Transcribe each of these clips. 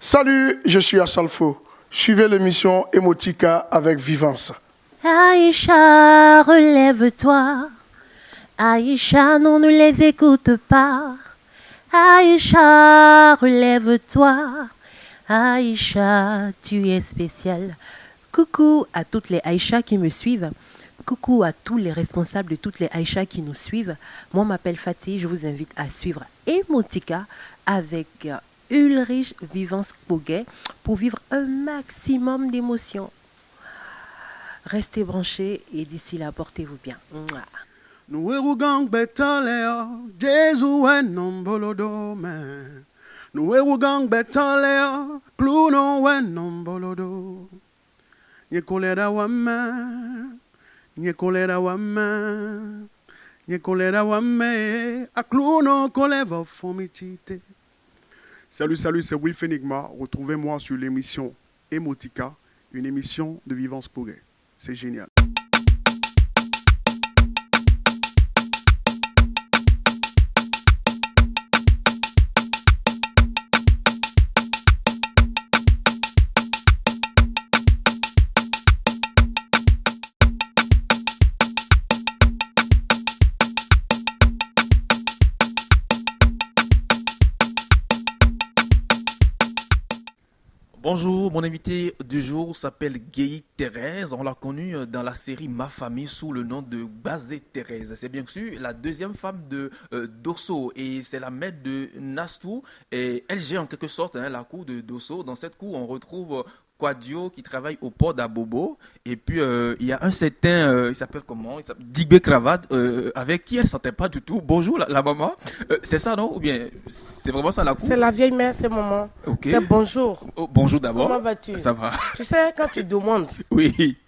Salut, je suis Assalfo. Suivez l'émission Emotica avec Vivance. Aïcha, relève-toi. Aïcha, non, ne les écoute pas. Aïcha, relève-toi. Aïcha, tu es spéciale. Coucou à toutes les Aïcha qui me suivent. Coucou à tous les responsables de toutes les Aïcha qui nous suivent. Moi, je m'appelle Fatih. Je vous invite à suivre Emotica avec Ulrich Vivance Poguet pour vivre un maximum d'émotions. Restez branchés et d'ici là, portez-vous bien. Mouah. Nous gang betaleo, Jésus est nombolodo man. Nous gang betaleo, cluno est nombolodo. Nye kolera wama, nye kolera wama, nye kolera wame, a cluno koleva fomitite. Salut, c'est Wilf Enigma. Retrouvez-moi sur l'émission Emotica, une émission de Vivance Poguet. C'est génial. Bonjour, mon invité du jour s'appelle Guéhi Thérèse. On l'a connue dans la série Ma Famille sous le nom de Bazé Thérèse. C'est bien sûr la deuxième femme de Dosso et c'est la mère de Nastou. Et elle gère en quelque sorte la cour de Dosso. Dans cette cour, on retrouve Quadio qui travaille au port d'Abobo. Et puis, il y a un certain, il s'appelle comment? Il s'appelle Digbé Cravate, avec qui elle ne sentait pas du tout. Bonjour, la maman. C'est ça, non? Ou bien, c'est vraiment ça la cour? C'est la vieille mère, c'est maman. Ok. C'est bonjour. Oh, bonjour d'abord. Comment vas-tu? Ça va. Tu sais, quand tu demandes, Oui.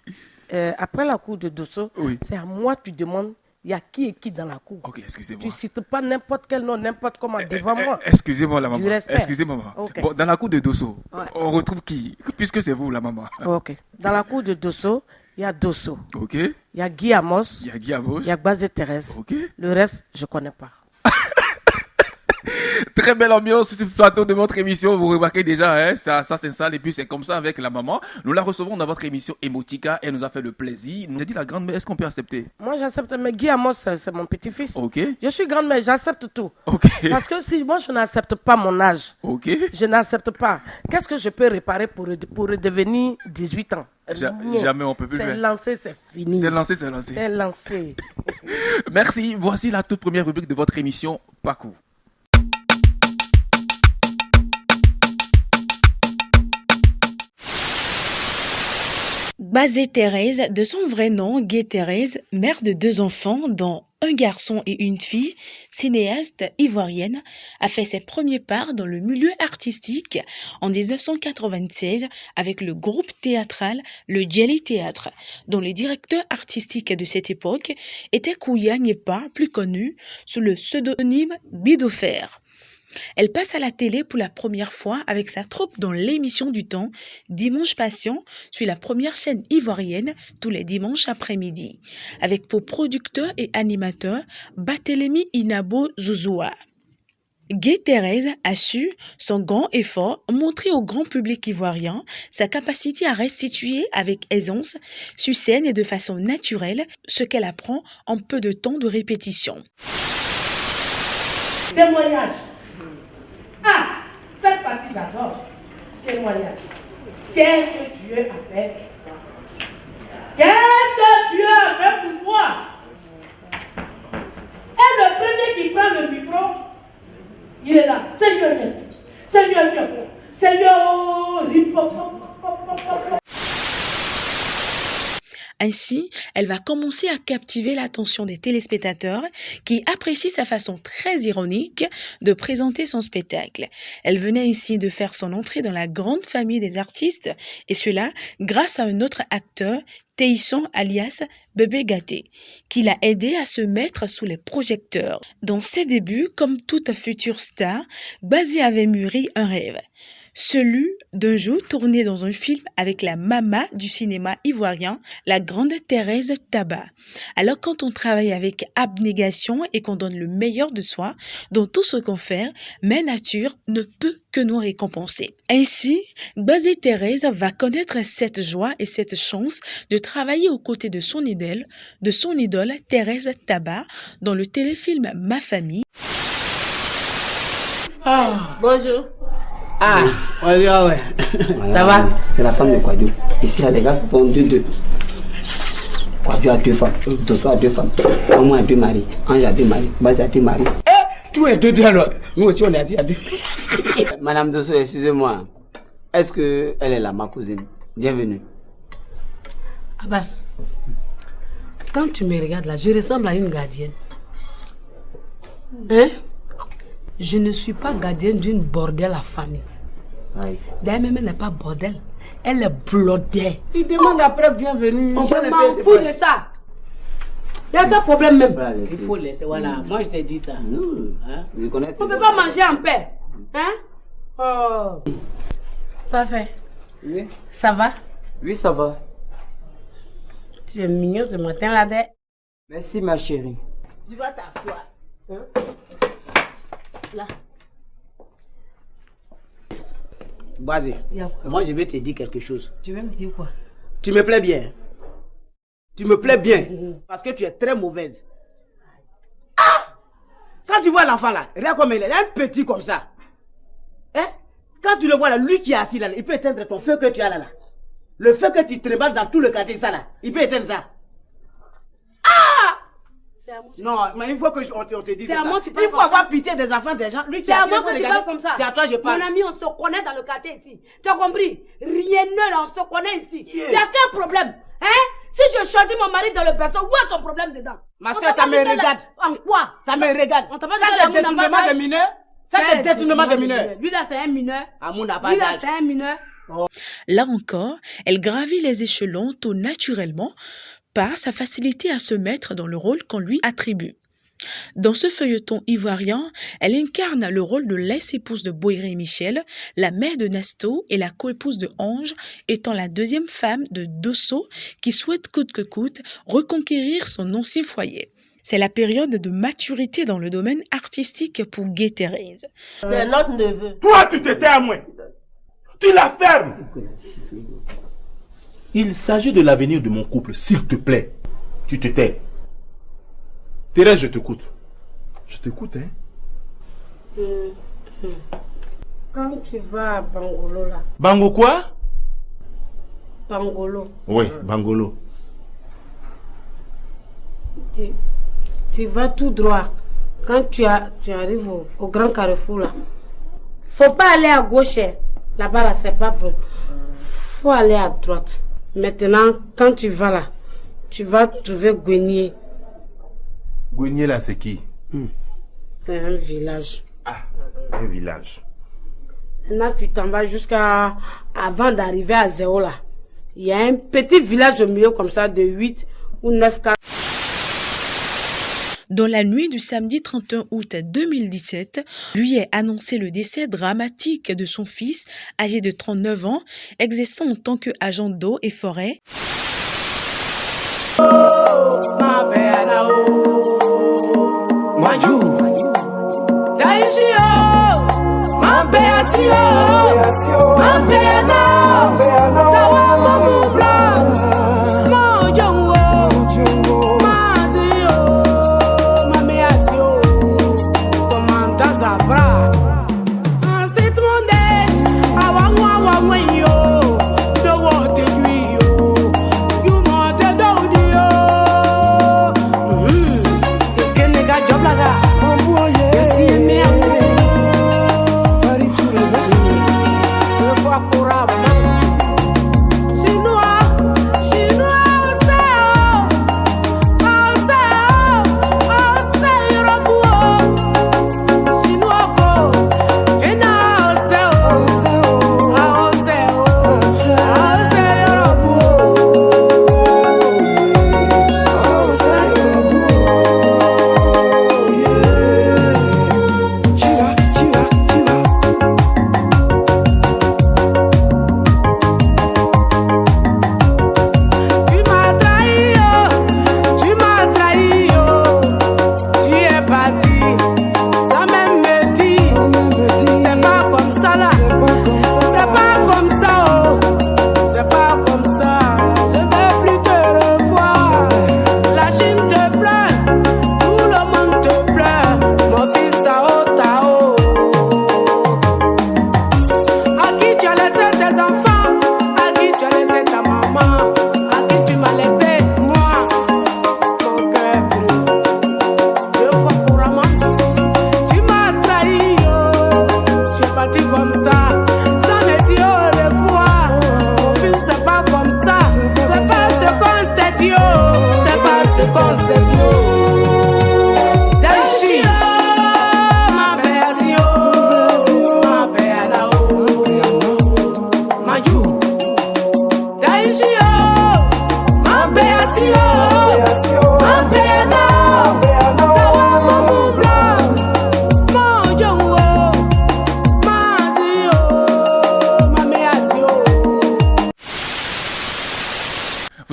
après la cour de Dosso, Oui. c'est à moi que tu demandes, il y a qui et qui dans la cour. Ok, excusez-moi. Tu cites pas n'importe quel nom, n'importe comment devant moi. Excusez-moi la Du maman. respect. Excusez-moi maman. Ok. Bon, dans la cour de Dosso, Ouais. on retrouve qui? Puisque c'est vous la maman. Ok. Dans la cour de Dosso, il y a Dosso. Ok. Il y a Guy Amos. Il y a Guy à gauche. Il y a Bazé Thérèse. Ok. Le reste, je connais pas. Très belle ambiance sur ce plateau de votre émission. Vous remarquez déjà, hein, ça s'installe et puis c'est comme ça avec la maman. Nous la recevons dans votre émission Emotica. Elle nous a fait le plaisir. Nous a dit la grande-mère, est-ce qu'on peut accepter? Moi, j'accepte, mais Guy Amos, c'est mon petit-fils. Ok. Je suis grande-mère, j'accepte tout. Ok. Parce que si moi, je n'accepte pas mon âge, Ok. je n'accepte pas. Qu'est-ce que je peux réparer pour redevenir 18 ans? Rien. Jamais on peut plus le C'est faire. lancé, c'est fini. C'est lancé, c'est lancé. C'est lancé. Merci. Voici la toute première rubrique de votre émission Parcours. Bazé Thérèse, de son vrai nom, Gué Thérèse, mère de 2 enfants, dont un garçon et une fille, cinéaste ivoirienne, a fait ses premiers pas dans le milieu artistique en 1996 avec le groupe théâtral Le Djeli Théâtre, dont le directeur artistique de cette époque était Kouya Nyepa, plus connu sous le pseudonyme Bidofer. Elle passe à la télé pour la première fois avec sa troupe dans l'émission du temps Dimanche Passion sur la première chaîne ivoirienne tous les dimanches après-midi, avec pour producteur et animateur Barthélemy Inabo Zouzoua. Gué Thérèse a su, son grand effort, montrer au grand public ivoirien sa capacité à restituer avec aisance, sur scène et de façon naturelle, ce qu'elle apprend en peu de temps de répétition. Témoignage. Ah, cette partie j'adore. Témoignage. Qu'est-ce que tu as fait? Qu'est-ce que tu as fait pour toi? Et le premier qui prend le micro, il est là. Seigneur, merci. Seigneur, tu es bon. Seigneur, oh, Ainsi, elle va commencer à captiver l'attention des téléspectateurs qui apprécient sa façon très ironique de présenter son spectacle. Elle venait ici de faire son entrée dans la grande famille des artistes et cela grâce à un autre acteur, Teisson alias Bébé Gâté, qui l'a aidé à se mettre sous les projecteurs. Dans ses débuts, comme toute future star, Bazé avait mûri un rêve. celui d'un jour tourné dans un film avec la mama du cinéma ivoirien, la grande Thérèse Tabat. Alors quand on travaille avec abnégation et qu'on donne le meilleur de soi dans tout ce qu'on fait, Mère Nature ne peut que nous récompenser. Ainsi, Gbazé Thérèse va connaître cette joie et cette chance de travailler aux côtés de son idole Thérèse Tabat dans le téléfilm Ma Famille. Bonjour. Ah, bonjour, ouais. Ça va? C'est la femme de Kwadjo. Ici, là, les gars se font 2-2. Kwadjo a 2 femmes, Dosso a 2 femmes, Maman a 2 maris, Ange a 2 maris, Baz a 2 maris. Tout est 2 alors. Nous aussi, on est assis à 2. Madame Dosso, excusez-moi. Est-ce qu'elle est là, ma cousine? Bienvenue. Abbas, quand tu me regardes là, je ressemble à une gardienne. Hein? Je ne suis pas gardienne d'une bordel à famille. D'ailleurs, même elle n'est pas bordel. Elle est blodée. Il demande après bienvenue. Je m'en fous de ça. Il y a aucun problème même. Il faut laisser, voilà. Moi, je t'ai dit ça. Hein? On ne peut pas manger en paix. Hein? Oh. Parfait. Oui. Ça va? Oui, ça va. Tu es mignon ce matin là. Merci, ma chérie. Tu vas t'asseoir. Hein? Là. Bazé, moi je vais te dire quelque chose. Tu veux me dire quoi? Tu me plais bien. Tu me plais bien. Parce que tu es très mauvaise. Ah! Quand tu vois l'enfant là, regarde comme il est, un petit comme ça. Hein? Quand tu le vois là, lui qui est assis là, il peut éteindre ton feu que tu as là. Le feu que tu tréballes dans tout le quartier, ça là, il peut éteindre ça. Ah! Non, mais il faut que on te dise ça. Il faut avoir pitié des enfants des gens. C'est à moi que tu parles comme ça. C'est à toi je parle. Mon ami, on se connaît dans le quartier ici. Tu as compris? Rien ne on se connaît ici. Il n'y a qu'un problème. Hein? Si je choisis mon mari dans le berceau, où est ton problème dedans? Ma soeur, ça me regarde. En quoi? Ça me regarde. On t'a pas dit ça, c'est détournement de mineurs. Ça, c'est détournement de mineurs. Lui là, c'est un mineur. Amour n'a pas Lui là, d'âge. c'est un mineur. Là encore, elle gravit les échelons tout naturellement par sa facilité à se mettre dans le rôle qu'on lui attribue. Dans ce feuilleton ivoirien, elle incarne le rôle de l'ex-épouse de Boiré Michel, la mère de Nasto et la coépouse de Ange, étant la deuxième femme de Dosso qui souhaite coûte que coûte reconquérir son ancien foyer. C'est la période de maturité dans le domaine artistique pour Gué Thérèse. C'est notre neveu. Toi, tu te tais à moi. Tu la fermes. Il s'agit de l'avenir de mon couple, s'il te plaît. Tu te tais. Thérèse, je t'écoute. Je t'écoute, hein. Quand tu vas à Bangolo là. Bango quoi? Bangolo. Oui, Bangolo. Tu vas tout droit. Quand tu arrives au grand carrefour là. Faut pas aller à gauche. Là-bas là, c'est pas bon. Faut aller à droite. Maintenant, quand tu vas là, tu vas trouver Guenier. Guenier là, c'est qui? C'est un village. Ah, un village. Maintenant, tu t'en vas jusqu'à... Avant d'arriver à Zéro là. Il y a un petit village au milieu comme ça de 8 ou 9 cas. Dans la nuit du samedi 31 août 2017, lui est annoncé le décès dramatique de son fils, âgé de 39 ans, exerçant en tant qu'agent d'eau et forêt.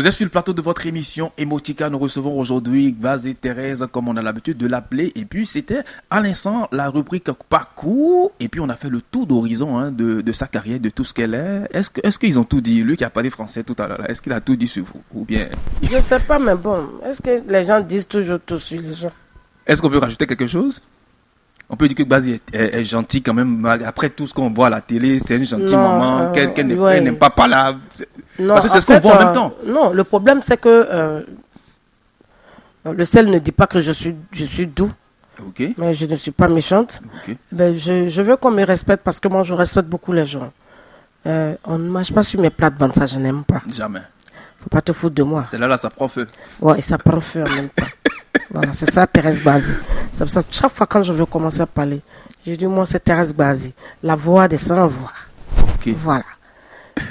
Vous êtes sur le plateau de votre émission Emotica. Nous recevons aujourd'hui Gbazé Thérèse, comme on a l'habitude de l'appeler. Et puis, c'était à l'instant la rubrique Parcours. Et puis, on a fait le tour d'horizon hein, de sa carrière, de tout ce qu'elle est. Est-ce qu'ils ont tout dit? Lui qui a parlé français tout à l'heure, est-ce qu'il a tout dit sur vous? Ou bien... Je ne sais pas, mais bon, est-ce que les gens disent toujours tout sur les gens? Est-ce qu'on peut rajouter quelque chose? On peut dire que Gbazé est gentil quand même. Après tout ce qu'on voit à la télé, c'est une gentille maman, qu'elle n'aime pas parler. Non, parce que c'est ce qu'on voit en même temps. Non, le problème c'est que le sel ne dit pas que je suis doux. Okay. Mais je ne suis pas méchante. Okay. Ben, je veux qu'on me respecte parce que moi je respecte beaucoup les gens. On ne mange pas sur mes plates-bandes, ça je n'aime pas. Jamais. Faut pas te foutre de moi. C'est là, ça prend feu. Ouais, et ça prend feu en même temps. Voilà, c'est ça Thérèse Gbazé. C'est pour ça que chaque fois quand je veux commencer à parler, je dis moi c'est Thérèse Gbazé, la voix des sans voix. Okay. Voilà.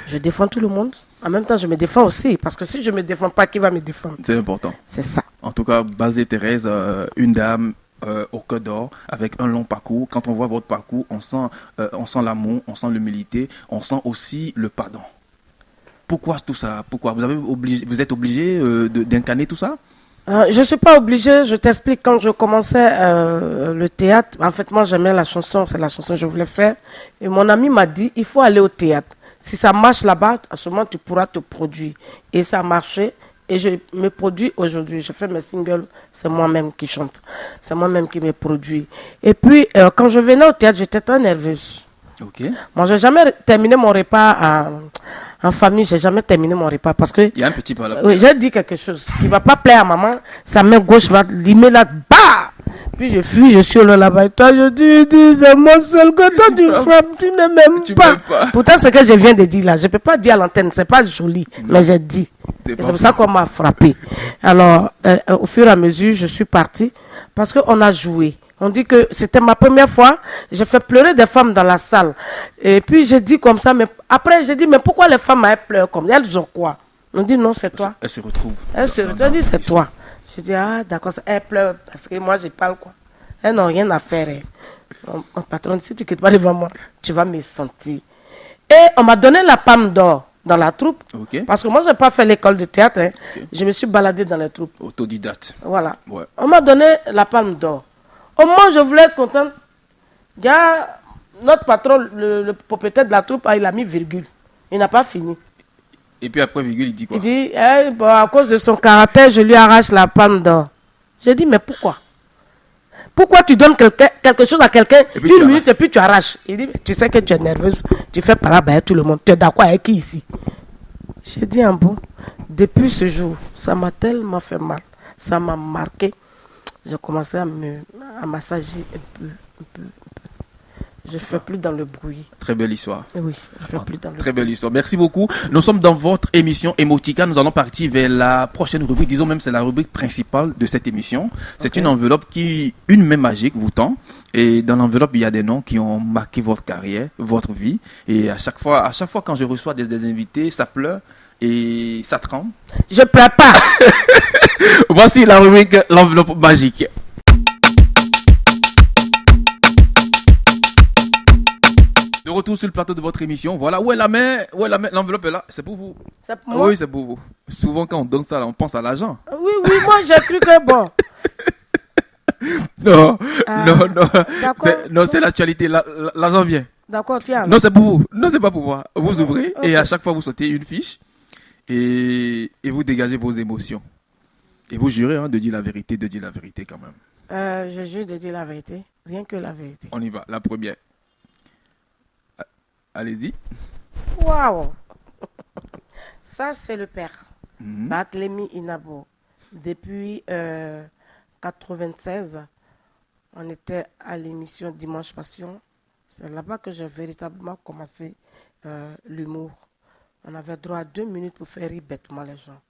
Je défends tout le monde. En même temps, je me défends aussi. Parce que si je ne me défends pas, qui va me défendre? C'est important. C'est ça. En tout cas, Gbazé Thérèse, une dame au cœur d'or, avec un long parcours. Quand on voit votre parcours, on sent l'amour, on sent l'humilité, on sent aussi le pardon. Pourquoi tout ça? Pourquoi vous êtes obligé d'incarner tout ça? Je ne suis pas obligée, je t'explique. Quand je commençais le théâtre, en fait, moi j'aimais la chanson, c'est la chanson que je voulais faire. Et mon ami m'a dit, il faut aller au théâtre. Si ça marche là-bas, à ce moment tu pourras te produire. Et ça a marché. Et je me produis aujourd'hui. Je fais mes singles, c'est moi-même qui chante. C'est moi-même qui me produis. Et puis, quand je venais au théâtre, j'étais très nerveuse. Okay. Moi, j'ai jamais terminé mon repas en famille. J'ai jamais terminé mon repas parce que... Il y a un petit peu là. Oui, j'ai dit quelque chose qui va pas plaire à maman. Sa main gauche va limer là, bah! Puis je fuis, je suis là-bas. Et toi, je dis, c'est moi seul que toi tu frappes, tu ne m'aimes pas. Pourtant, ce que je viens de dire là, je peux pas dire à l'antenne, c'est pas joli, mais j'ai dit. C'est pour ça qu'on m'a frappé. Alors, au fur et à mesure, je suis partie parce qu'on a joué. On dit que c'était ma première fois, j'ai fait pleurer des femmes dans la salle. Et puis j'ai dit comme ça, mais après j'ai dit, mais pourquoi les femmes elles pleurent comme ça? Elles ont quoi? On dit non, c'est toi. Elles se retrouvent. Elles se retrouvent, dit c'est toi. Je dis, ah d'accord, elles pleurent parce que moi je parle quoi. Elles n'ont rien à faire. Mon patron, si tu ne quittes pas devant moi, tu vas me sentir. Et on m'a donné la palme d'or dans la troupe. Okay. Parce que moi je n'ai pas fait l'école de théâtre. Hein. Okay. Je me suis baladé dans les troupes. Autodidacte. Voilà. Ouais. On m'a donné la palme d'or. Au moins, je voulais être contente. Il y a notre patron, le propriétaire de la troupe, il a mis virgule. Il n'a pas fini. Et puis après virgule, il dit quoi? Il dit, bon, à cause de son caractère, je lui arrache la palme d'or. J'ai dit, mais pourquoi? Pourquoi tu donnes quelque chose à quelqu'un, une minute et puis tu arraches? Il dit, tu sais que tu es nerveuse, tu fais par là, tout le monde. Tu es d'accord avec qui ici? J'ai dit, un bon, depuis ce jour, ça m'a tellement fait mal. Ça m'a marqué. J'ai commencé à massager un peu. Je ne fais plus dans le bruit. Très belle histoire. Oui, je ne fais plus dans le bruit. Très belle histoire. Merci beaucoup. Nous sommes dans votre émission Emotica. Nous allons partir vers la prochaine rubrique. Disons même c'est la rubrique principale de cette émission. C'est une enveloppe une main magique vous tend. Et dans l'enveloppe, il y a des noms qui ont marqué votre carrière, votre vie. Et à chaque fois quand je reçois des invités, ça pleure et ça tremble. Je pleure pas. Voici la rubrique l'enveloppe magique. De retour sur le plateau de votre émission. Voilà, où est la main? L'enveloppe est là. C'est pour vous. C'est pour moi? Oui, c'est pour vous. Souvent, quand on donne ça, on pense à l'argent. Oui, moi j'ai cru que bon. Non. Non, c'est l'actualité. L'argent vient. D'accord, tiens. Non, c'est pour vous. Non, c'est pas pour moi. Vous ouvrez et à chaque fois, vous sautez une fiche et vous dégagez vos émotions. Et vous jurez de dire la vérité, quand même. Je jure de dire la vérité. Rien que la vérité. On y va. La première. Allez-y. Waouh. Ça, c'est le père. Barthélemy Inabo. Depuis 96, on était à l'émission Dimanche Passion. C'est là-bas que j'ai véritablement commencé l'humour. On avait droit à 2 minutes pour faire rire bêtement les gens.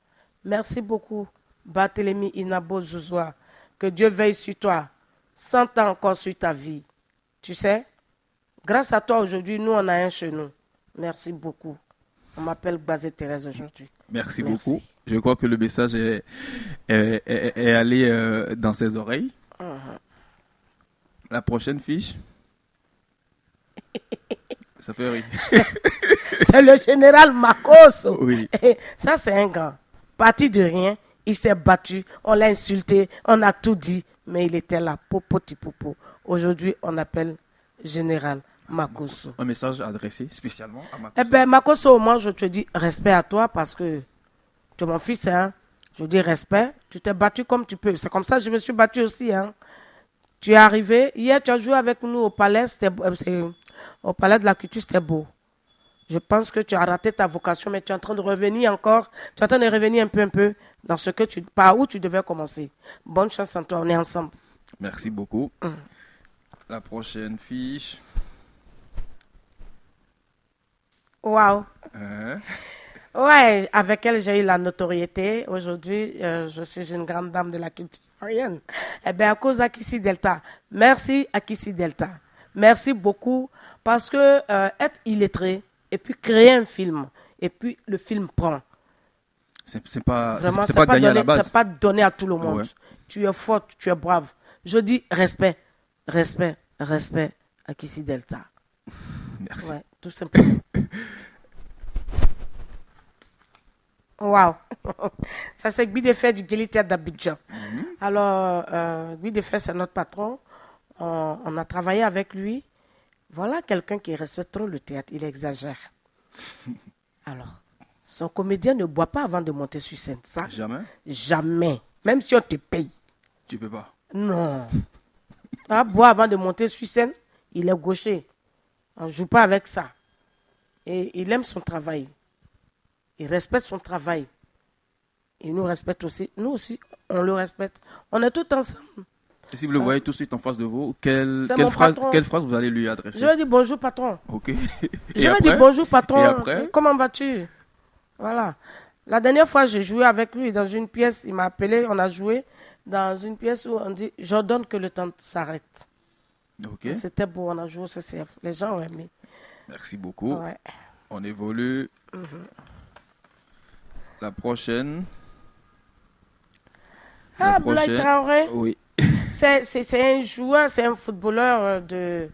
Merci beaucoup, Barthélemy Inabo Zouzoua. Que Dieu veille sur toi. 100 ans encore sur ta vie. Tu sais, grâce à toi aujourd'hui, nous, on a un chez nous. Merci beaucoup. On m'appelle Gbazé Thérèse aujourd'hui. Merci beaucoup. Je crois que le message est allé dans ses oreilles. La prochaine fiche. Ça fait rire. C'est le général Makos. Oui. Ça, c'est un gars. Parti de rien, il s'est battu, on l'a insulté, on a tout dit, mais il était là, popo tipopo. Aujourd'hui, on appelle Général Makosso. Un message adressé spécialement à Makosso. Eh bien, Makosso, moi, je te dis respect à toi parce que tu es mon fils, hein. Je dis respect, tu t'es battu comme tu peux. C'est comme ça que je me suis battu aussi, hein. Tu es arrivé, hier, tu as joué avec nous au palais, au palais de la culture, c'était beau. Je pense que tu as raté ta vocation, mais tu es en train de revenir encore. Tu es en train de revenir un peu dans ce que par où tu devais commencer. Bonne chance à toi, on est ensemble. Merci beaucoup. La prochaine fiche. Waouh. Ouais, avec elle, j'ai eu la notoriété. Aujourd'hui, je suis une grande dame de la culture ivoirienne. Eh bien, à cause d'Akissi Delta. Merci, Akissi Delta. Merci beaucoup, parce que être illettré, et puis créer un film, et puis le film prend. C'est pas donné, gagné à la base. C'est pas donné à tout le monde. Ouais. Tu es fort, tu es brave. Je dis respect, respect, respect à Kissi Delta. Merci. Ouais, tout simplement. Waouh. Ça, c'est Guy Defay du Guélitière d'Abidjan. Alors, Guy Defay, c'est notre patron. On a travaillé avec lui. Voilà quelqu'un qui respecte trop le théâtre, il exagère. Alors, son comédien ne boit pas avant de monter sur scène, ça? Jamais? Jamais. Même si on te paye. Tu peux pas? Non. Boire avant de monter sur scène, il est gaucher. On ne joue pas avec ça. Et il aime son travail. Il respecte son travail. Il nous respecte aussi. Nous aussi, on le respecte. On est tous ensemble. Et si vous le voyez tout de suite en face de vous, quelle phrase vous allez lui adresser? Je vais dire bonjour patron. Ok. Je vais dire bonjour patron. Et après? Comment vas-tu? Voilà. La dernière fois, j'ai joué avec lui dans une pièce. Il m'a appelé, on a joué dans une pièce où on dit j'ordonne que le temps s'arrête. Ok. C'était beau, on a joué au CCF. Les gens ont aimé. Merci beaucoup. Ouais. On évolue. La prochaine. Boulaye Traoré. Oui. C'est un joueur, c'est un footballeur de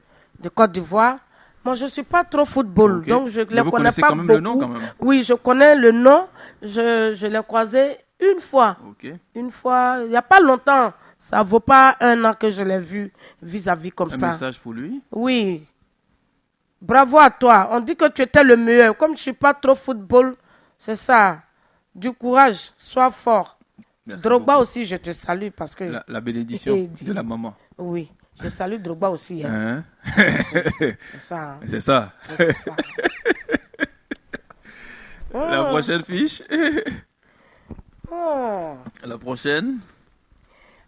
Côte d'Ivoire. Moi, je ne suis pas trop football, Okay. donc je ne Mais le vous connais connaissez pas quand même beaucoup. le nom, quand même. Oui, je connais le nom. Je l'ai croisé une fois. Ok. Une fois, il n'y a pas longtemps. Ça ne vaut pas un an que je l'ai vu vis-à-vis comme ça. Un message pour lui? Oui. Bravo à toi. On dit que tu étais le meilleur. Comme je ne suis pas trop football, c'est ça. Du courage, sois fort. Merci Drogba beaucoup. aussi, je te salue parce que... La bénédiction de la maman. Oui, je salue Drogba aussi. Hein. C'est ça. Hein. C'est ça. C'est ça. La prochaine fiche. Oh. La prochaine.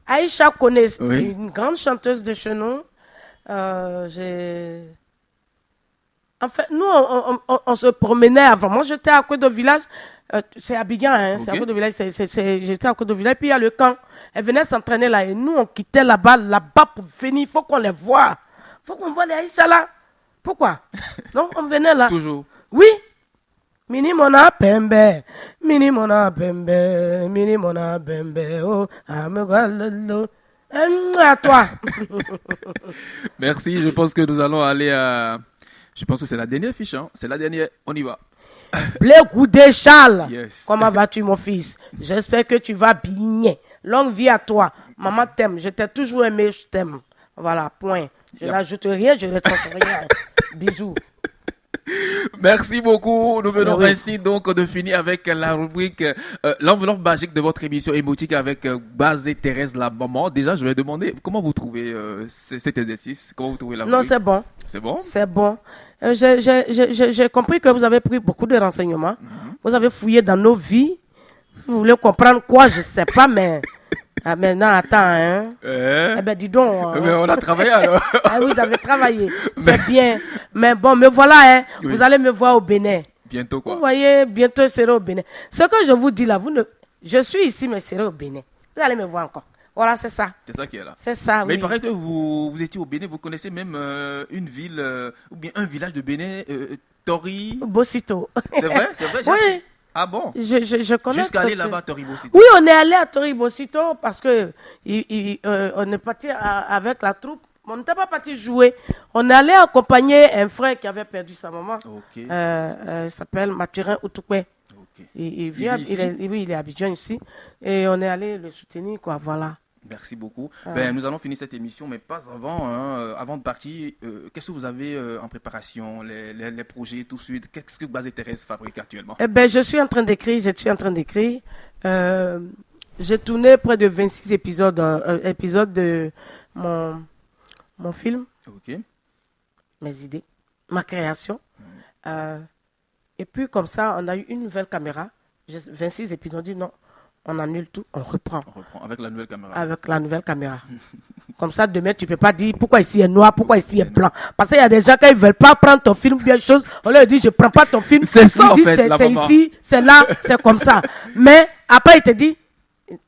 Aïcha connaît, c'est Oui. une grande chanteuse de chez nous. En fait, nous, on se promenait avant. Moi, j'étais à Côte de Village. C'est Abidjan, hein, Ok. c'est à Côte de Village. J'étais à Côte de Village. Puis il y a le camp. Elle venait s'entraîner là. Et nous, on quittait là-bas pour venir. Il faut qu'on les voie. Il faut qu'on voit les Aïcha là. Pourquoi? Donc, on venait là. Toujours. Oui. Mini mona pembe, mini mona pembe, mini mona pembe, oh, amegalelo. À toi. Merci. Je pense que nous allons aller à. Je pense que c'est la dernière fiche. Hein. C'est la dernière. On y va. Blé Goudé Charles. Yes. Comment vas-tu, mon fils? J'espère que tu vas bien. Longue vie à toi. Maman t'aime. Je t'ai toujours aimé, je t'aime. Voilà, point. Je n'ajoute rien, je ne retranche rien. Bisous. Merci beaucoup. Nous venons Oui. ainsi donc de finir avec la rubrique l'enveloppe magique de votre émission émotique avec Bazé Thérèse la maman. Déjà, je vais demander comment vous trouvez cet exercice. Comment vous trouvez la Non, rubrique? c'est bon. C'est bon? C'est bon. J'ai compris que vous avez pris beaucoup de renseignements. Vous avez fouillé dans nos vies. Vous voulez comprendre quoi? Je ne sais pas, mais... Ah, maintenant, attends, hein. Eh ben, dis donc. Mais on a travaillé alors. Ah oui, vous avez travaillé. C'est bien. Mais bon, me voilà, hein. Oui. Vous allez me voir au Bénin. Bientôt quoi? Vous voyez, bientôt, je serai au Bénin. Ce que je vous dis là, je suis ici, mais je serai au Bénin. Vous allez me voir encore. Voilà, c'est ça. C'est ça qui est là. C'est ça, Mais oui. il paraît que vous étiez au Bénin, vous connaissez même une ville, ou bien un village de Bénin, Tori. Bossito. C'est vrai? C'est vrai? Oui. Ah bon? Je connais. Jusqu'à aller là-bas, Tori Bossito. Oui, on est allé à Tori Bossito parce que on est parti avec la troupe. On n'était pas parti jouer. On est allé accompagner un frère qui avait perdu sa maman. Ok. Il s'appelle Mathurin Outoukwe. Ok. Il vit oui, il est à Abidjan ici. Et on est allé le soutenir, quoi, voilà. Merci beaucoup. Ah. Nous allons finir cette émission, mais pas avant. Hein, avant de partir, qu'est-ce que vous avez en préparation, les projets, tout de suite? Qu'est-ce que Gbazé Thérèse fabrique actuellement? Je suis en train d'écrire. J'ai tourné près de 26 épisodes de mon film, Ok. mes idées, ma création. Et puis comme ça, on a eu une nouvelle caméra. 26 épisodes, on dit non, on annule tout, on reprend. On reprend avec la nouvelle caméra. Avec la nouvelle caméra. Comme ça, demain, tu ne peux pas dire pourquoi ici est noir, pourquoi ici est blanc. Parce qu'il y a des gens qui ne veulent pas prendre ton film ou bien chose, on leur dit je ne prends pas ton film. C'est ça, en dit, fait, c'est ici, c'est là, c'est comme ça. Mais après, il te dit,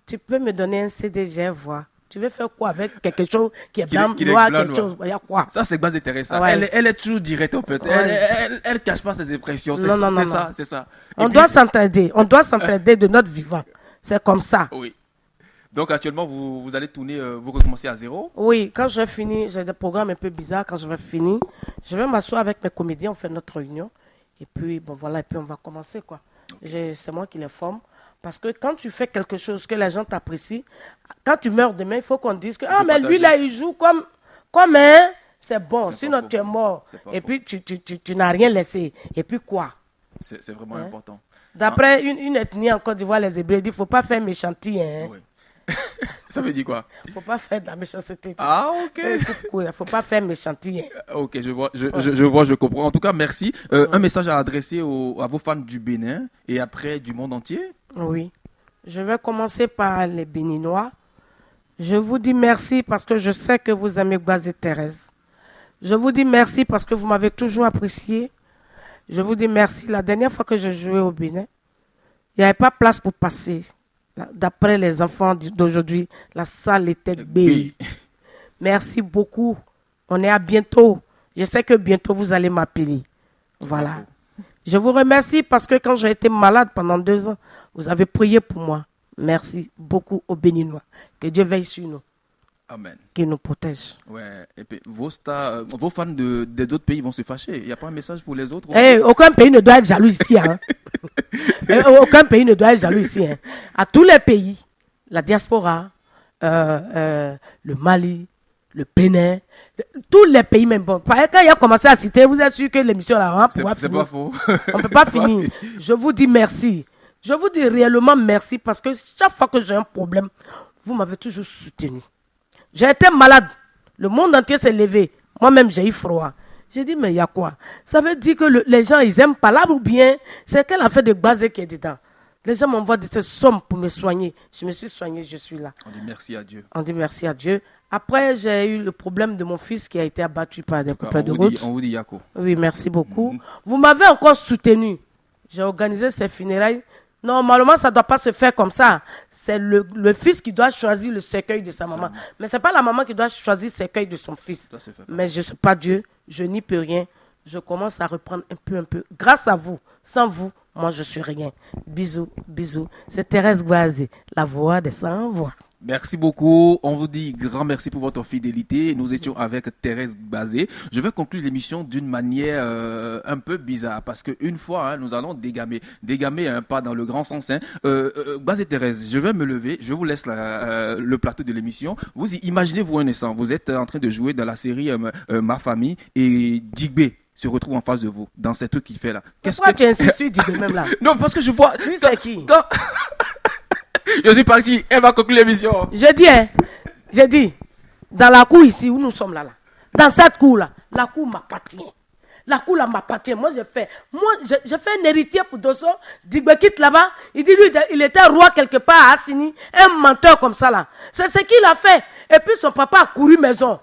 tu peux me donner un CD, j'ai voix. Tu veux faire quoi avec quelque chose qui est blanc, noir, quelque chose, il y a quoi? Ça, c'est Gbazé Thérèse. Ouais. Elle est toujours directe, en fait. Ouais. Elle cache pas ses impressions. Non. C'est ça. On doit s'entraider de notre vivant. C'est comme ça. Oui. Donc, actuellement, vous allez tourner, vous recommencez à zéro? Oui, quand je finis, j'ai des programmes un peu bizarres. Quand je vais finir, je vais m'asseoir avec mes comédiens, on fait notre réunion. Et puis, bon, voilà, et puis on va commencer, quoi. C'est moi qui les forme. Parce que quand tu fais quelque chose que les gens t'apprécient, quand tu meurs demain, il faut qu'on dise que mais lui là, il joue comme c'est bon, sinon tu es mort. Et puis tu n'as rien laissé. Et puis quoi? C'est vraiment important. D'après une ethnie en Côte d'Ivoire, les Hébreux disent, il ne faut pas faire méchanceté. Oui. Ça veut dire quoi? Il ne faut pas faire de la méchanceté. Ah, ok. Il ne faut pas faire méchanceté. Ok, je comprends. En tout cas, merci. Un message à adresser à vos fans du Bénin et après du monde entier? Oui. Je vais commencer par les Béninois. Je vous dis merci parce que je sais que vous aimez Gbazé Thérèse. Je vous dis merci parce que vous m'avez toujours apprécié. Je vous dis merci. La dernière fois que je jouais au Bénin, il n'y avait pas place pour passer. D'après les enfants d'aujourd'hui, la salle était belle. Merci beaucoup. On est à bientôt. Je sais que bientôt vous allez m'appeler. Voilà. Je vous remercie parce que quand j'ai été malade pendant 2 ans, vous avez prié pour moi. Merci beaucoup aux Béninois. Que Dieu veille sur nous. Amen. Qu'il nous protège. Ouais. Et puis vos fans des autres pays vont se fâcher. Il n'y a pas un message pour les autres? Aucun pays ne doit être jaloux ici. Hein. Aucun pays ne doit être jaloux ici. Hein. À tous les pays, la diaspora, le Mali, le Bénin, tous les pays même. Bon, quand il a commencé à citer, vous êtes sûr que l'émission là, c'est pas faux. On ne peut pas finir. Je vous dis merci. Je vous dis réellement merci parce que chaque fois que j'ai un problème, vous m'avez toujours soutenu. J'ai été malade. Le monde entier s'est levé. Moi-même, j'ai eu froid. J'ai dit, mais il y a quoi? Ça veut dire que les gens, ils aiment pas là ou bien c'est quelle affaire de Gbazé qui est dedans? Les gens m'envoient de ces sommes pour me soigner. Je me suis soigné, je suis là. On dit merci à Dieu. On dit merci à Dieu. Après, j'ai eu le problème de mon fils qui a été abattu par des copains de route. On vous dit Yako. Oui, merci beaucoup. Vous m'avez encore soutenu. J'ai organisé ces funérailles. Normalement, ça ne doit pas se faire comme ça. C'est le fils qui doit choisir le cercueil de sa maman. Mais ce n'est pas la maman qui doit choisir le cercueil de son fils. Mais je ne suis pas Dieu. Je n'y peux rien. Je commence à reprendre un peu. Grâce à vous. Sans vous, moi, je ne suis rien. Bisous, bisous. C'est Thérèse Gbazé, la voix des sans-voix. Merci beaucoup. On vous dit grand merci pour votre fidélité. Nous étions avec Thérèse Gbazé. Je vais conclure l'émission d'une manière un peu bizarre parce qu'une fois, nous allons dégamer. Dégamer, pas dans le grand sens. Gbazé Thérèse, je vais me lever. Je vous laisse le plateau de l'émission. Vous imaginez-vous un instant. Vous êtes en train de jouer dans la série Ma Famille et Digbé se retrouve en face de vous dans ces trucs qu'il fait là. Pourquoi tu insistes sur Digbé même là? Non, parce que je vois... Tu sais qui? Je suis parti, elle va conclure l'émission. J'ai dit, dans la cour ici où nous sommes là, dans cette cour là, la cour m'appartient. La cour là m'appartient. Moi j'ai fait un héritier pour Dosso. Digbé quitte là-bas. Il dit lui, il était roi quelque part à Assini. Un menteur comme ça là. C'est ce qu'il a fait. Et puis son papa a couru maison.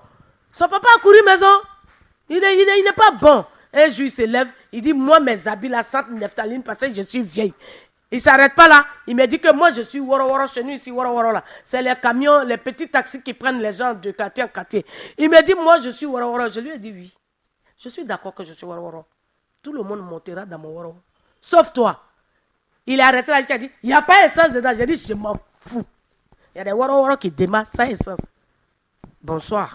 Il n'est pas bon. Un jour il se lève, il dit moi mes habits là sentent Neptaline parce que je suis vieille. Il ne s'arrête pas là. Il me dit que moi, je suis Woro chez nous ici, Woro là. C'est les camions, les petits taxis qui prennent les gens de quartier en quartier. Il me dit, moi, je suis Woro. Je lui ai dit oui. Je suis d'accord que je suis Woro. Tout le monde montera dans mon Woro. Sauf toi. Il est arrêté là, il a dit, il n'y a pas essence dedans. J'ai dit, je m'en fous. Il y a des Woro qui démarrent sans essence. Bonsoir.